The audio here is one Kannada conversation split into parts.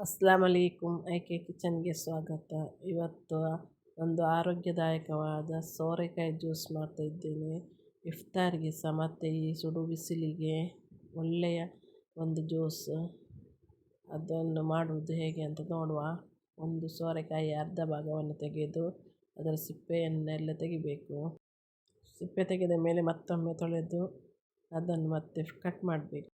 ಅಸ್ಲಾಮ್ ಅಲೈಕುಮ್. ಐಕೆ ಕಿಚನ್ಗೆ ಸ್ವಾಗತ. ಇವತ್ತು ಒಂದು ಆರೋಗ್ಯದಾಯಕವಾದ ಸೋರೆಕಾಯಿ ಜ್ಯೂಸ್ ಮಾಡ್ತಾ ಇದ್ದೇನೆ. ಇಫ್ತಾರ್ಗೆ ಸಹ ಮತ್ತು ಈ ಸುಡು ಬಿಸಿಲಿಗೆ ಒಳ್ಳೆಯ ಒಂದು ಜ್ಯೂಸ್. ಅದನ್ನು ಮಾಡುವುದು ಹೇಗೆ ಅಂತ ನೋಡುವ. ಒಂದು ಸೋರೆಕಾಯಿ ಅರ್ಧ ಭಾಗವನ್ನು ತೆಗೆದು ಅದರ ಸಿಪ್ಪೆಯನ್ನೆಲ್ಲ ತೆಗಿಬೇಕು. ಸಿಪ್ಪೆ ತೆಗೆದ ಮೇಲೆ ಮತ್ತೊಮ್ಮೆ ತೊಳೆದು ಅದನ್ನು ಮತ್ತೆ ಕಟ್ ಮಾಡಬೇಕು.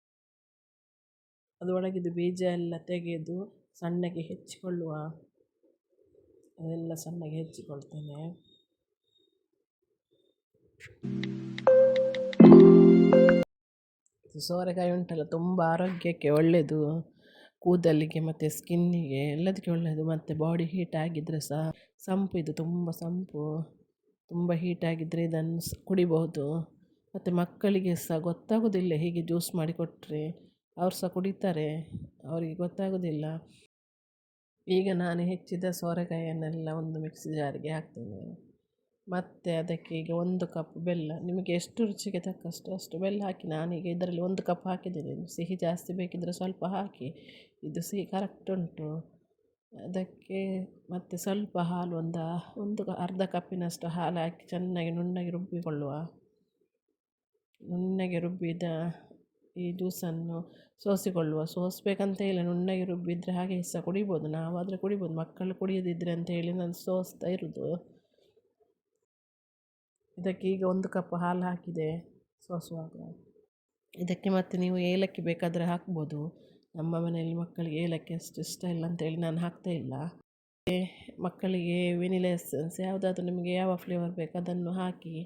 ಅದರೊಳಗಿದ್ದು ಬೀಜ ಎಲ್ಲ ತೆಗೆದು ಸಣ್ಣಗೆ ಹೆಚ್ಚಿಕೊಳ್ಳುವ. ಅದೆಲ್ಲ ಸಣ್ಣಗೆ ಹೆಚ್ಚಿಕೊಳ್ತೇನೆ. ಸೋರೆಕಾಯಿ ಉಂಟಲ್ಲ, ತುಂಬ ಆರೋಗ್ಯಕ್ಕೆ ಒಳ್ಳೆಯದು. ಕೂದಲಿಗೆ ಮತ್ತು ಸ್ಕಿನ್ನಿಗೆ ಎಲ್ಲದಕ್ಕೆ ಒಳ್ಳೆಯದು. ಮತ್ತು ಬಾಡಿ ಹೀಟ್ ಆಗಿದ್ದರೆ ಸಹ ಸಂಪು, ಇದು ತುಂಬ ಸಂಪು. ತುಂಬ ಹೀಟ್ ಆಗಿದ್ದರೆ ಇದನ್ನು ಕುಡಿಬಹುದು. ಮತ್ತು ಮಕ್ಕಳಿಗೆ ಸಹ ಗೊತ್ತಾಗೋದಿಲ್ಲ, ಹೀಗೆ ಜ್ಯೂಸ್ ಮಾಡಿ ಕೊಟ್ಟರೆ ಅವ್ರು ಸಹ ಕುಡಿತಾರೆ, ಅವರಿಗೆ ಗೊತ್ತಾಗೋದಿಲ್ಲ. ಈಗ ನಾನು ಹೆಚ್ಚಿದ ಸೋರೆಕಾಯಿಯನ್ನೆಲ್ಲ ಒಂದು ಮಿಕ್ಸಿ ಜಾರಿಗೆ ಹಾಕ್ತೇನೆ. ಮತ್ತು ಅದಕ್ಕೆ ಈಗ 1 ಕಪ್ ಬೆಲ್ಲ, ನಿಮಗೆ ಎಷ್ಟು ರುಚಿಗೆ ತಕ್ಕಷ್ಟು ಅಷ್ಟು ಬೆಲ್ಲ ಹಾಕಿ. ನಾನೀಗ ಇದರಲ್ಲಿ 1 ಕಪ್ ಹಾಕಿದ್ದೇನೆ. ಸಿಹಿ ಜಾಸ್ತಿ ಬೇಕಿದ್ದರೆ ಸ್ವಲ್ಪ ಹಾಕಿ, ಇದು ಸಿಹಿ ಕರೆಕ್ಟ್ ಉಂಟು. ಅದಕ್ಕೆ ಮತ್ತು ಸ್ವಲ್ಪ ಹಾಲು, ಒಂದು ಅರ್ಧ ಕಪ್ಪಿನಷ್ಟು ಹಾಲು ಹಾಕಿ ಚೆನ್ನಾಗಿ ನುಣ್ಣಗೆ ರುಬ್ಬಿಕೊಳ್ಳುವ. ನುಣ್ಣಗೆ ರುಬ್ಬಿದ ಈ ಜ್ಯೂಸನ್ನು ಸೋಸಿಕೊಳ್ಳುವ. ಸೋಸಬೇಕಂತ ಇಲ್ಲ, ನುಣ್ಣಗೆ ರುಬ್ಬಿದರೆ ಹಾಗೆ ಸಹ ಕುಡಿಬೋದು. ನಾವಾದರೆ ಕುಡಿಬೋದು, ಮಕ್ಕಳು ಕುಡಿಯೋದಿದ್ರೆ ಅಂತ ಹೇಳಿ ನಾನು ಸೋಸ್ತಾ ಇರೋದು. ಇದಕ್ಕೆ ಈಗ 1 ಕಪ್ ಹಾಲು ಹಾಕಿದೆ ಸೋಸುವಾಗ. ಇದಕ್ಕೆ ಮತ್ತು ನೀವು ಏಲಕ್ಕಿ ಬೇಕಾದರೆ ಹಾಕ್ಬೋದು. ನಮ್ಮ ಮನೆಯಲ್ಲಿ ಮಕ್ಕಳಿಗೆ ಏಲಕ್ಕಿ ಅಷ್ಟು ಇಷ್ಟ ಇಲ್ಲ ಅಂತೇಳಿ ನಾನು ಹಾಕ್ತಾ ಇಲ್ಲ. ಮಕ್ಕಳಿಗೆ ವೆನಿಲಾ ಎಸೆನ್ಸ್ ಯಾವುದಾದ್ರೂ ನಿಮಗೆ ಯಾವ ಫ್ಲೇವರ್ ಬೇಕು ಅದನ್ನು ಹಾಕಿ.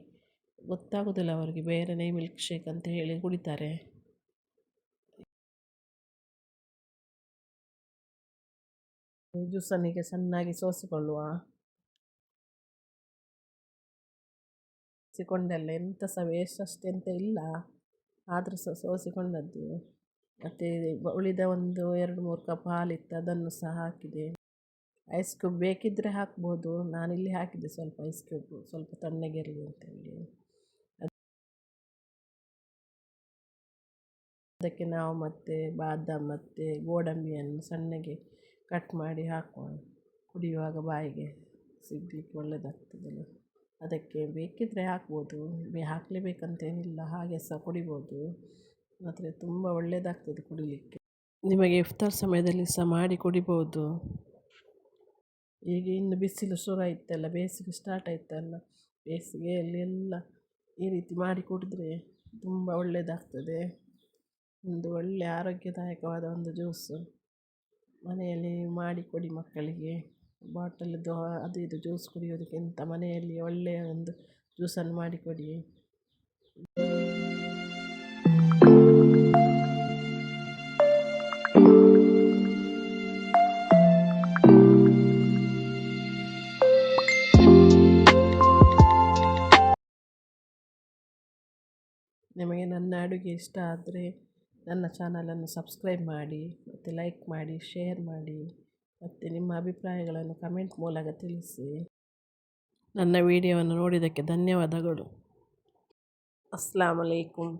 ಗೊತ್ತಾಗೋದಿಲ್ಲ ಅವರಿಗೆ, ಬೇರೆನೇ ಮಿಲ್ಕ್ ಶೇಕ್ ಅಂತ ಹೇಳಿ ಕುಡಿತಾರೆ. ಜ್ಯೂಸನ್ನಿಗೆ ಚೆನ್ನಾಗಿ ಸೋಸಿಕೊಳ್ಳುವ. ಸೋಸಿಕೊಂಡೆಲ್ಲ ಎಂತ ಸಹ ವೇಸ್ಟ್ ಅಷ್ಟೆಂತ ಇಲ್ಲ, ಆದರೂ ಸಹ ಸೋಸಿಕೊಂಡದ್ದು. ಮತ್ತು ಉಳಿದ ಒಂದು 2-3 ಕಪ್ ಹಾಲಿತ್ತು, ಅದನ್ನು ಸಹ ಹಾಕಿದೆ. ಐಸ್ ಕ್ಯೂಬ್ ಬೇಕಿದ್ದರೆ ಹಾಕ್ಬೋದು. ನಾನಿಲ್ಲಿ ಹಾಕಿದ್ದೆ ಸ್ವಲ್ಪ ಐಸ್ ಕ್ಯೂಬ್, ಸ್ವಲ್ಪ ತಣ್ಣಗಿರಲಿ ಅಂತೇಳಿ. ಅದಕ್ಕೆ ನಾವು ಮತ್ತು ಬಾದಾಮ್ ಮತ್ತು ಗೋಡಂಬಿಯನ್ನು ಸಣ್ಣಗೆ ಕಟ್ ಮಾಡಿ ಹಾಕುವ. ಕುಡಿಯುವಾಗ ಬಾಯಿಗೆ ಸಿಗಲಿಕ್ಕೆ ಒಳ್ಳೆಯದಾಗ್ತದಲ್ಲ, ಅದಕ್ಕೆ ಬೇಕಿದ್ದರೆ ಹಾಕ್ಬೋದು. ಹಾಕಲೇಬೇಕಂತೇನಿಲ್ಲ, ಹಾಗೆ ಸಹ ಕುಡಿಬೋದು. ಮತ್ತು ತುಂಬ ಒಳ್ಳೆಯದಾಗ್ತದೆ ಕುಡಿಲಿಕ್ಕೆ. ನಿಮಗೆ ಇಫ್ತಾರ್ ಸಮಯದಲ್ಲಿ ಸಹ ಮಾಡಿ ಕುಡಿಬೋದು. ಈಗ ಇನ್ನು ಬಿಸಿಲು ಶುರು ಆಯ್ತಲ್ಲ, ಬೇಸಿಗೆ ಸ್ಟಾರ್ಟ್ ಆಯ್ತಲ್ಲ, ಬೇಸಿಗೆಯಲ್ಲಿ ಎಲ್ಲ ಈ ರೀತಿ ಮಾಡಿ ಕುಡಿದ್ರೆ ತುಂಬ ಒಳ್ಳೆಯದಾಗ್ತದೆ. ಒಂದು ಒಳ್ಳೆಯ ಆರೋಗ್ಯದಾಯಕವಾದ ಒಂದು ಜ್ಯೂಸು ಮನೆಯಲ್ಲಿ ಮಾಡಿಕೊಡಿ ಮಕ್ಕಳಿಗೆ. ಬಾಟಲಿದ್ದು ಅದು ಇದು ಜ್ಯೂಸ್ ಕುಡಿಯೋದಕ್ಕಿಂತ ಮನೆಯಲ್ಲಿ ಒಳ್ಳೆಯ ಒಂದು ಜ್ಯೂಸನ್ನು ಮಾಡಿಕೊಡಿ. ನಿಮಗೆ ನನ್ನ ಅಡುಗೆ ಇಷ್ಟ ಆದರೆ ನನ್ನ ಚಾನಲನ್ನು ಸಬ್ಸ್ಕ್ರೈಬ್ ಮಾಡಿ, ಮತ್ತು ಲೈಕ್ ಮಾಡಿ, ಶೇರ್ ಮಾಡಿ, ಮತ್ತು ನಿಮ್ಮ ಅಭಿಪ್ರಾಯಗಳನ್ನು ಕಮೆಂಟ್ ಮೂಲಕ ತಿಳಿಸಿ. ನನ್ನ ವಿಡಿಯೋವನ್ನು ನೋಡಿದ್ದಕ್ಕೆ ಧನ್ಯವಾದಗಳು. ಅಸ್ಲಾಮ್ ಅಲೈಕುಮ್.